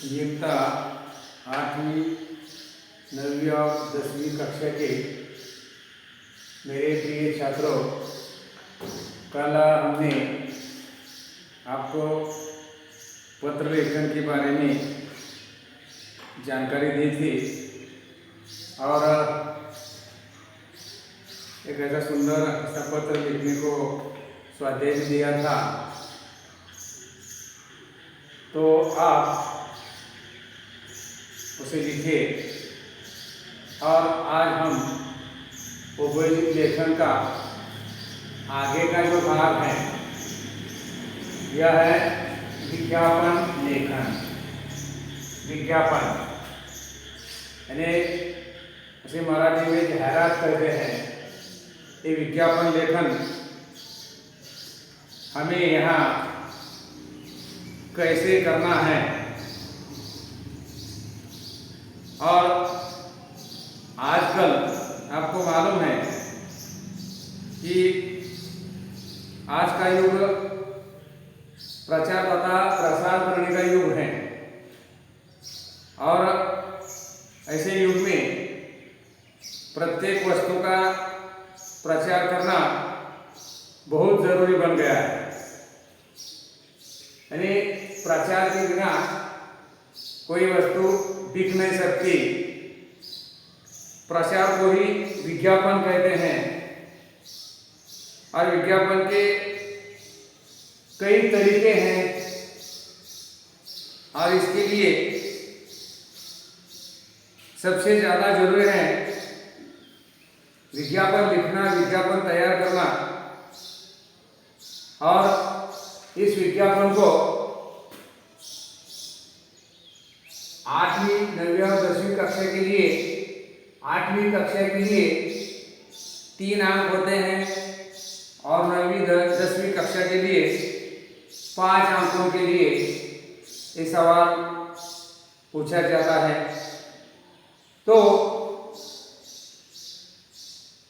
इयत्ता 8वीं 9वीं और 10वीं कक्षा के मेरे प्रिय छात्रों, कल हमने आपको पत्र लेखन के बारे में जानकारी दी थी और एक ऐसा सुंदर सा पत्र लिखने को स्वाध्याय दिया था। तो आप उसे लिखे और आज हम उपयोजित लेखन का आगे का जो भाग है यह है विज्ञापन लेखन। विज्ञापन यानी उसे मराठी में जाहिरात कहते हैं। ये विज्ञापन लेखन हमें यहाँ कैसे करना है और आजकल आपको मालूम है कि आज का युग प्रचार तथा प्रसार करने का युग है और ऐसे युग में प्रत्येक वस्तु का प्रचार करना बहुत जरूरी बन गया है। यानी प्रचार के बिना कोई वस्तु बिक नहीं सकती। प्रचार को ही विज्ञापन कहते हैं और विज्ञापन के कई तरीके हैं और इसके लिए सबसे ज़्यादा जरूरी है विज्ञापन लिखना, विज्ञापन तैयार करना और इस विज्ञापन को 8वीं 9वीं और 10वीं कक्षा के लिए 8वीं कक्षा के लिए 3 अंक होते हैं और 9वीं 10वीं कक्षा के लिए 5 अंकों के लिए ये सवाल पूछा जाता है। तो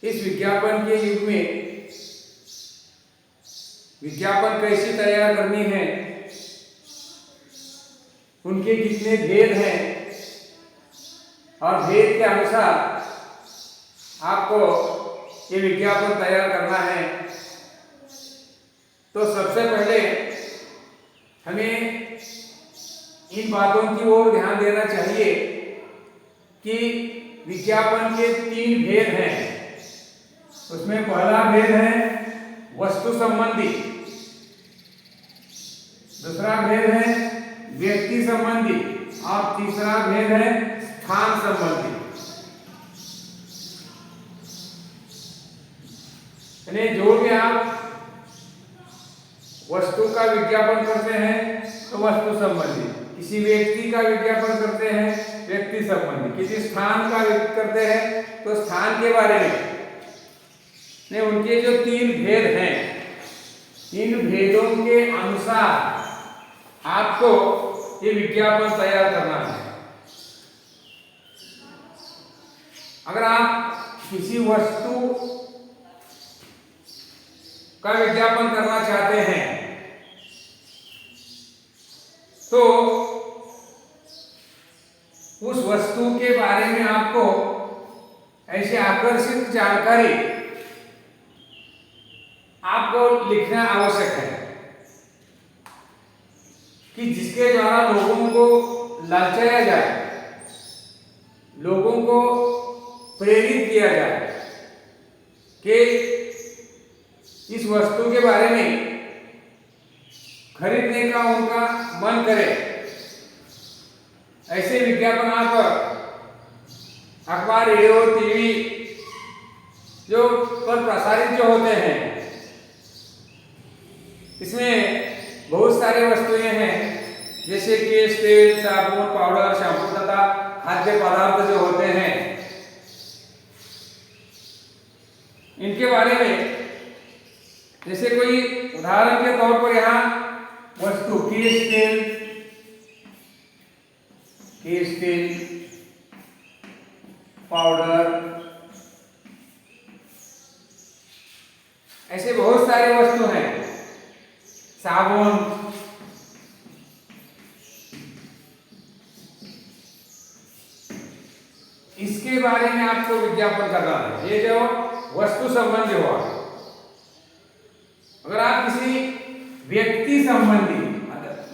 इस विज्ञापन के युग में विज्ञापन कैसे तैयार करनी है, उनके कितने भेद हैं और भेद के अनुसार आपको ये विज्ञापन तैयार करना है। तो सबसे पहले हमें इन बातों की ओर ध्यान देना चाहिए कि विज्ञापन के 3 भेद हैं। उसमें पहला भेद है वस्तु संबंधी, दूसरा भेद है व्यक्ति संबंधी और तीसरा भेद है स्थान संबंधी। यानी जो भी आप वस्तु का विज्ञापन करते हैं तो वस्तु संबंधी, किसी व्यक्ति का विज्ञापन करते हैं व्यक्ति संबंधी, किसी स्थान का करते हैं तो स्थान के बारे में। ने उनके जो 3 भेद हैं, इन भेदों के अनुसार आपको ये विज्ञापन तैयार करना है। अगर आप किसी वस्तु का विज्ञापन करना चाहते हैं तो उस वस्तु के बारे में आपको ऐसी आकर्षक जानकारी आपको लिखना आवश्यक है कि जिसके द्वारा लोगों को ललचाया जाए, लोगों को प्रेरित किया जाए कि इस वस्तु के बारे में खरीदने का उनका मन करे। ऐसे विज्ञापन आप अखबार, रेडियो, टीवी जो पर प्रसारित जो होते हैं इसमें बहुत सारे वस्तुएं हैं जैसे केश, तेल, साबुन, पाउडर, शैम्पू तथा खाद्य पदार्थ जो होते हैं। इनके बारे में जैसे कोई उदाहरण के तौर पर यहाँ वस्तु केश तेल, पाउडर, ऐसे बहुत सारे वस्तु हैं। साबुन, उसके बारे में आपको विज्ञापन करना है। ये जो वस्तु संबंधी हुआ, अगर आप किसी व्यक्ति संबंधी,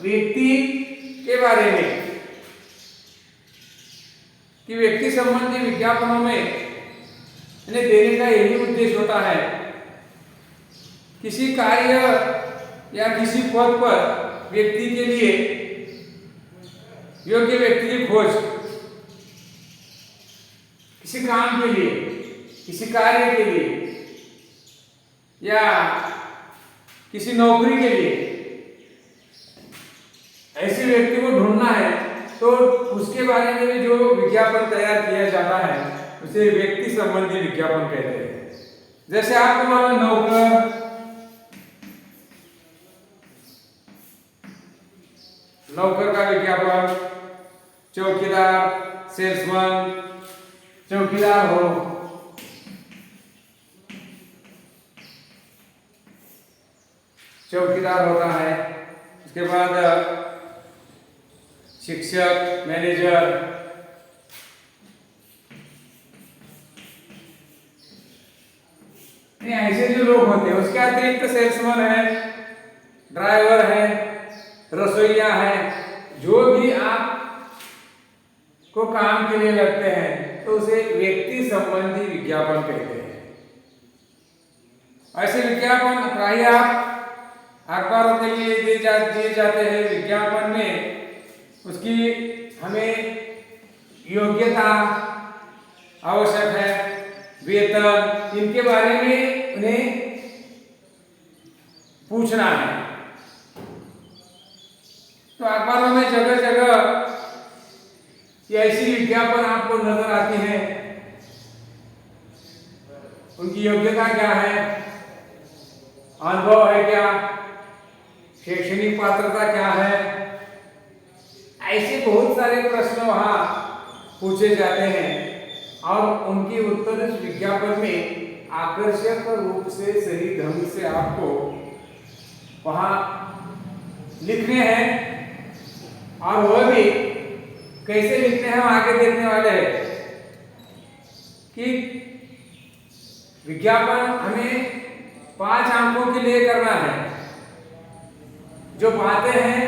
व्यक्ति के बारे में, कि व्यक्ति संबंधी विज्ञापनों में इन्हें देने का यही उद्देश्य होता है, किसी कार्य या किसी पद पर व्यक्ति के लिए योग्य व्यक्ति की खोज, किसी काम के लिए, किसी कार्य के लिए या किसी नौकरी के लिए ऐसे व्यक्ति को ढूंढना है, तो उसके बारे में भी जो विज्ञापन तैयार किया जाता है उसे व्यक्ति संबंधी विज्ञापन कहते हैं। जैसे आपको मालूम नौकर का विज्ञापन, चौकीदार, सेल्समैन, चौकीदार हो, चौकीदार होता है। उसके बाद शिक्षक, मैनेजर, ऐसे जो लोग होते हैं। उसके अतिरिक्त सेल्समैन है, ड्राइवर है, रसोइया है, जो भी आप को काम के लिए लगते हैं तो उसे व्यक्ति संबंधी विज्ञापन कहते हैं। ऐसे विज्ञापन प्रायः आप अखबारों के लिए दिए जाते हैं। विज्ञापन में उसकी हमें योग्यता आवश्यक है, वेतन, इनके बारे में उन्हें पूछना है। तो अखबारों में जगह जगह ये ऐसी विज्ञापन आपको नजर आती हैं। उनकी योग्यता क्या है, अनुभव है क्या, शैक्षणिक पात्रता क्या है, ऐसे बहुत सारे प्रश्न वहां पूछे जाते हैं और उनके उत्तर इस विज्ञापन में आकर्षक रूप से, सही ढंग से आपको वहां लिखने हैं। और वह भी कैसे लिखते हैं हम आगे देखने वाले हैं कि विज्ञापन हमें 5 अंकों के लिए करना है। जो बातें हैं,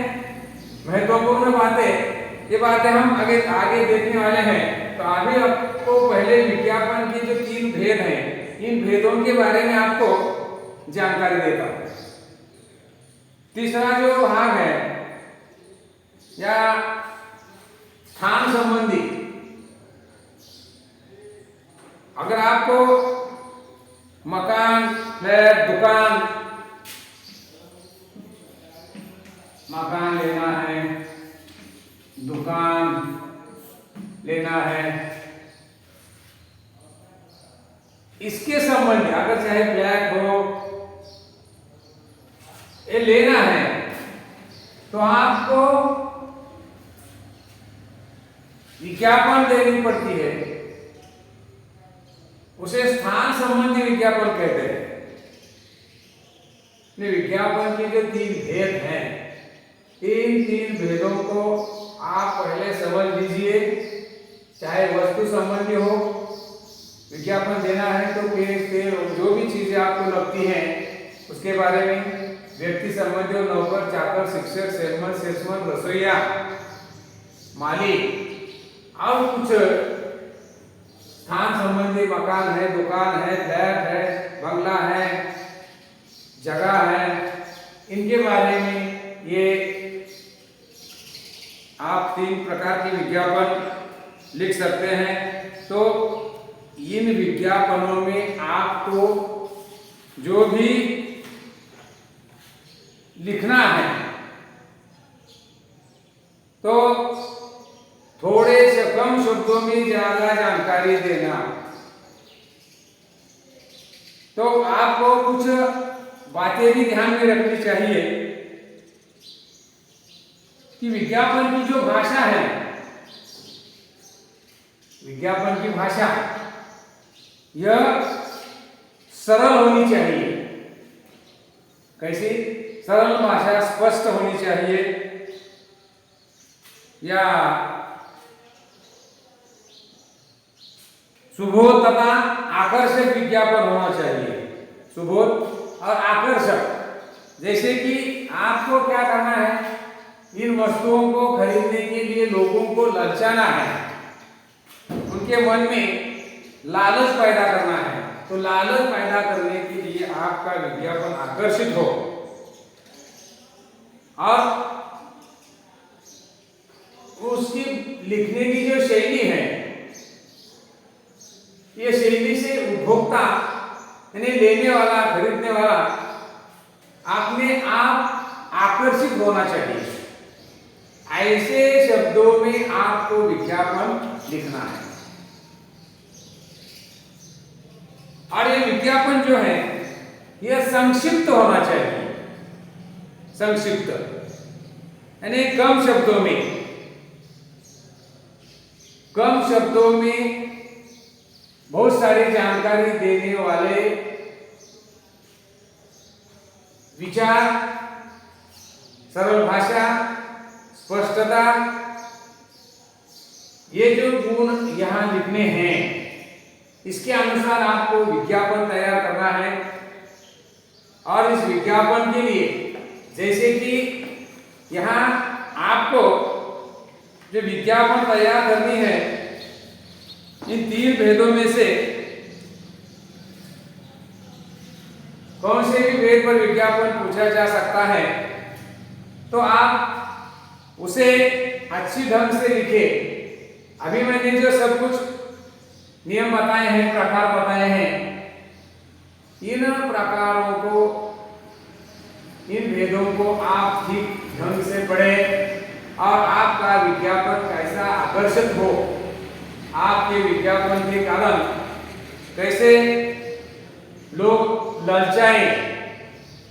महत्वपूर्ण बातें, ये बातें हम आगे देखने वाले हैं। तो अभी आपको पहले विज्ञापन के जो 3 भेद हैं, इन भेदों के बारे में आपको जानकारी देता हूं। तीसरा जो भाग है या स्थान संबंधी, अगर आपको मकान, फ्लैट, दुकान, मकान लेना है, दुकान लेना है, इसके संबंधी अगर चाहे फ्लैट हो, ये लेना है, तो आपको विज्ञापन देनी पड़ती है। उसे स्थान संबंधी विज्ञापन कहते हैं। विज्ञापन के जो 3 भेद हैं, इन 3 भेदों को आप पहले समझ लीजिए। चाहे वस्तु संबंधी हो, विज्ञापन देना है तो पेज, तेल, जो भी चीजें आपको लगती हैं उसके बारे में, व्यक्ति संबंधी हो, नौकर, चाकर, शिक्षक, सेल्समैन, रसोइया, माली, और कुछ स्थान संबंधी, मकान है, दुकान है, फ्लैट है, बंगला है, जगह है, इनके बारे में ये आप 3 प्रकार के विज्ञापन लिख सकते हैं। तो इन विज्ञापनों में आपको जो भी लिखना है तो थोड़े से कम शब्दों में ज्यादा जानकारी देना। तो आपको कुछ बातें भी ध्यान में रखनी चाहिए कि विज्ञापन की जो भाषा है, विज्ञापन की भाषा यह सरल होनी चाहिए। कैसी? सरल भाषा, स्पष्ट होनी चाहिए, या सुबोध तथा आकर्षक विज्ञापन होना चाहिए। सुबोध और आकर्षक, जैसे कि आपको क्या करना है, इन वस्तुओं को खरीदने के लिए लोगों को ललचाना है, उनके मन में लालच पैदा करना है। तो लालच पैदा करने के लिए आपका विज्ञापन आकर्षित हो और उसकी लिखने की जो शैली है, ये शैली से उपभोक्ता यानी लेने वाला, खरीदने वाला अपने आप आकर्षित होना चाहिए। ऐसे शब्दों में आपको विज्ञापन लिखना है। और ये विज्ञापन जो है यह संक्षिप्त होना चाहिए। संक्षिप्त यानी कम शब्दों में बहुत सारी जानकारी देने वाले विचार, सरल भाषा, स्पष्टता, ये जो गुण यहां लिखने हैं, इसके अनुसार आपको विज्ञापन तैयार करना है। और इस विज्ञापन के लिए जैसे कि यहां आपको जो विज्ञापन तैयार करनी है, इन 3 भेदों में से कौन से भी भेद पर विज्ञापन पूछा जा सकता है, तो आप उसे अच्छी ढंग से लिखे। अभी मैंने जो सब कुछ नियम बताए हैं, प्रकार बताए हैं, इन प्रकारों को, इन भेदों को आप ठीक ढंग से पढ़ें और आपका विज्ञापन कैसा आकर्षित हो, आपके विज्ञापन के कारण कैसे लोग ललचाएं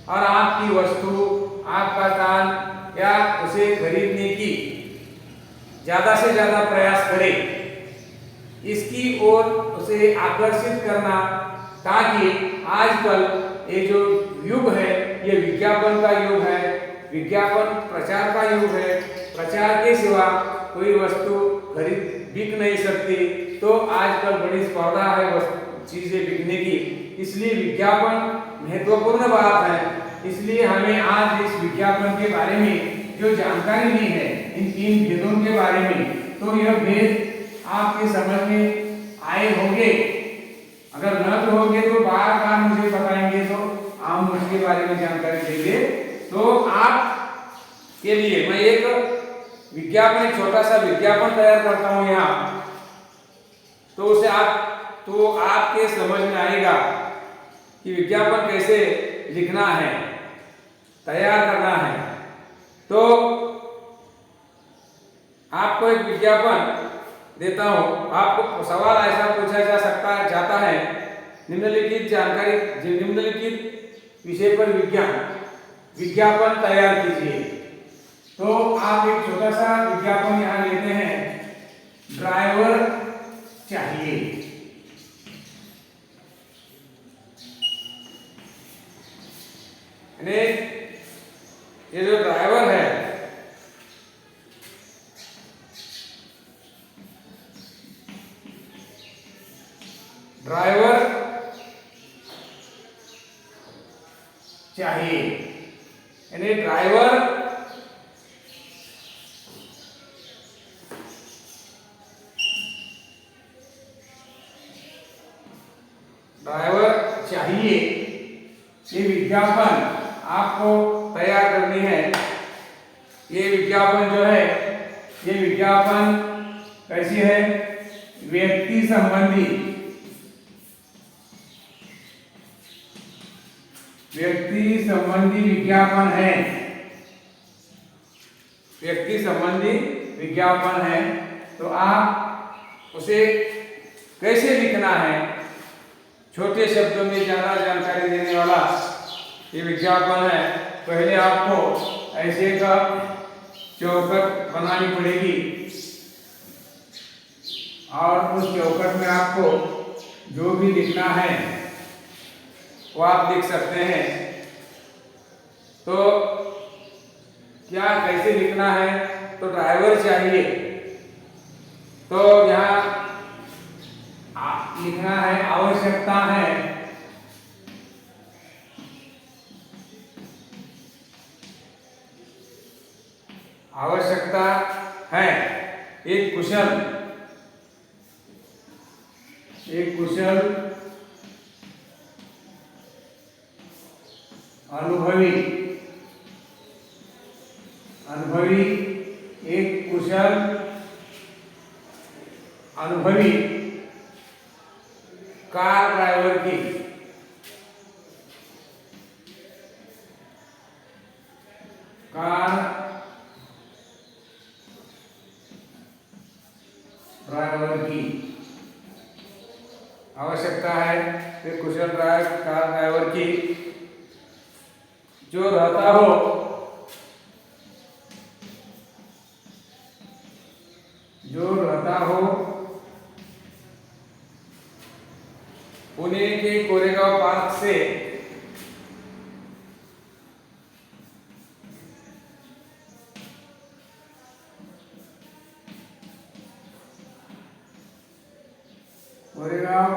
और आपकी वस्तु, आपका काम या उसे खरीदने की ज्यादा से ज्यादा प्रयास करें, इसकी ओर उसे आकर्षित करना, ताकि आजकल ये जो युग है ये विज्ञापन का युग है, विज्ञापन प्रचार का युग है। प्रचार के सिवा कोई वस्तु बिक नहीं सकती। तो आजकल बड़ी स्पर्धा है चीजें बिकने की, इसलिए विज्ञापन महत्वपूर्ण बात है। इसलिए हमें आज इस विज्ञापन के बारे में जो जानकारी ली है, इन 3 भेदों के बारे में, तो यह भेद आपके समझ में आए होंगे। अगर न भी होंगे तो बार बार मुझे बताएंगे, तो हम उसके बारे में जानकारी देंगे। तो आप के लिए मैं एक विज्ञापन, एक छोटा सा विज्ञापन तैयार करता हूं यहाँ, तो उसे आपके समझ में आएगा कि विज्ञापन कैसे लिखना है, तैयार करना है। तो आपको एक विज्ञापन देता हूं। आपको सवाल ऐसा पूछा जाता है, निम्नलिखित जानकारी, निम्नलिखित विषय पर विज्ञापन तैयार कीजिए। तो आप एक छोटा सा विज्ञापन यहाँ लेते हैं, ड्राइवर चाहिए। ये जो ड्राइवर है, ड्राइवर चाहिए, यानी ड्राइवर चाहिए। ये विज्ञापन आपको तैयार करनी है। ये विज्ञापन जो है, ये विज्ञापन कैसी है, व्यक्ति संबंधी विज्ञापन है। व्यक्ति संबंधी विज्ञापन है। तो आप उसे कैसे लिखना है, छोटे शब्दों में ज्यादा जानकारी देने वाला ये विज्ञापन है। पहले आपको ऐसे का चौखट बनानी पड़ेगी और उस चौखट में आपको जो भी लिखना है वो आप लिख सकते हैं। तो क्या कैसे लिखना है, तो ड्राइवर चाहिए। तो यहाँ लिखना है आवश्यकता है, आवश्यकता है एक कुशल अनुभवी एक कुशल अनुभवी कार ड्राइवर की आवश्यकता है एक कुशल कार ड्राइवर की जो रहता हो पुणे के कोरेगांव पार्क से कोरेगांव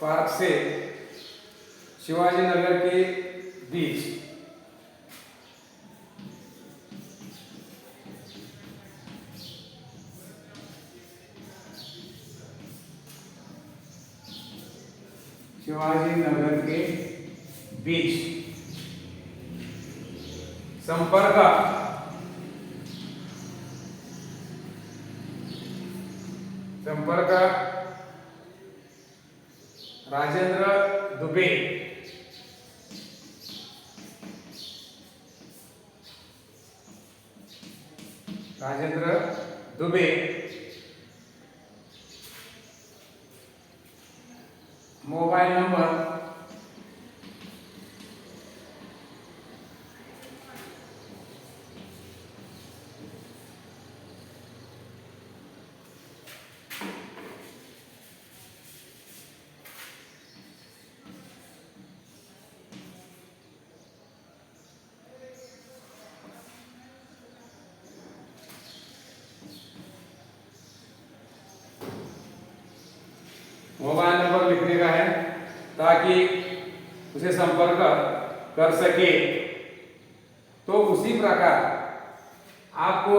पार्क से शिवाजी नगर के बीच संपर्क Rajendra Dubey mobile number mobile number लिखने का है ताकि उसे संपर्क कर सके। तो उसी प्रकार आपको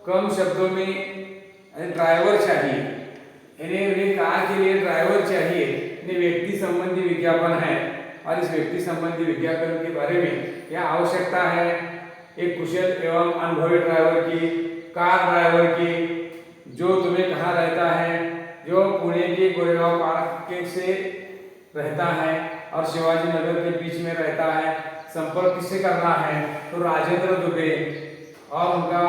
कम शब्दों में ड्राइवर चाहिए, यानी कार के लिए ड्राइवर चाहिए, यानी व्यक्ति संबंधी विज्ञापन है और इस व्यक्ति संबंधी विज्ञापन के बारे में क्या आवश्यकता है एक कुशल एवं अनुभवी ड्राइवर की, कार ड्राइवर की, जो तुम्हें कहाँ रहता है, जो पुणे के कोरेगांव पार्क के से रहता है और शिवाजी नगर के बीच में रहता है। संपर्क किससे करना है तो राजेंद्र दुबे, और उनका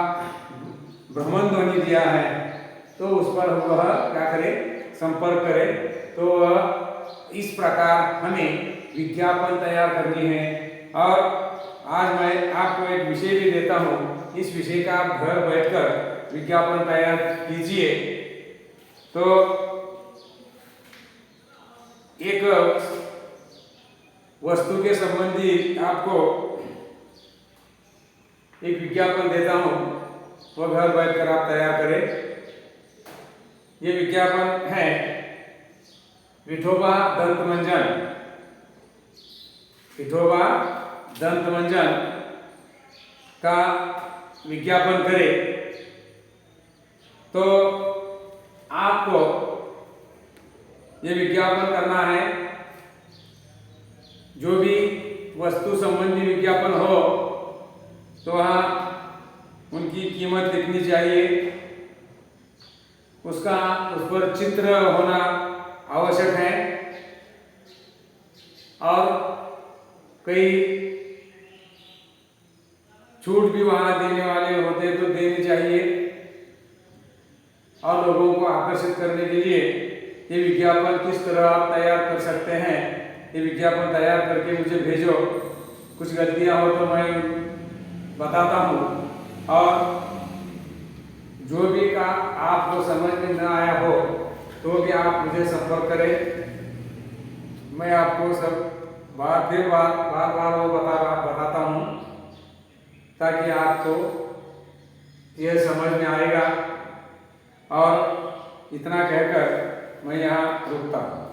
भ्रमण ध्वनि दिया है तो उस पर वह क्या करे, संपर्क करे। तो इस प्रकार हमें विज्ञापन तैयार करनी है। और आज मैं आपको एक विषय भी देता हूँ, इस विषय का आप घर बैठकर विज्ञापन तैयार कीजिए। तो एक वस्तु के संबंधी आपको एक विज्ञापन देता हूँ, वह घर बैठकर आप तैयार करें। ये विज्ञापन है विठोबा दंत मंजन का विज्ञापन करें। तो आपको ये विज्ञापन करना है, जो भी वस्तु संबंधी विज्ञापन हो तो वहाँ उनकी कीमत लिखनी चाहिए, उस पर चित्र होना आवश्यक है और कई छूट भी वहाँ देने वाले होते तो देनी चाहिए। और लोगों को आकर्षित करने के लिए ये विज्ञापन किस तरह आप तैयार कर सकते हैं, ये विज्ञापन तैयार करके मुझे भेजो। कुछ गलतियां हो तो मैं बताता हूँ, और जो भी का आपको समझ में न आया हो तो भी आप मुझे संपर्क करें। मैं आपको सब बार बार वो बताता हूँ ताकि आपको यह समझ में आएगा। और इतना कहकर मैं यहाँ रुकता हूँ।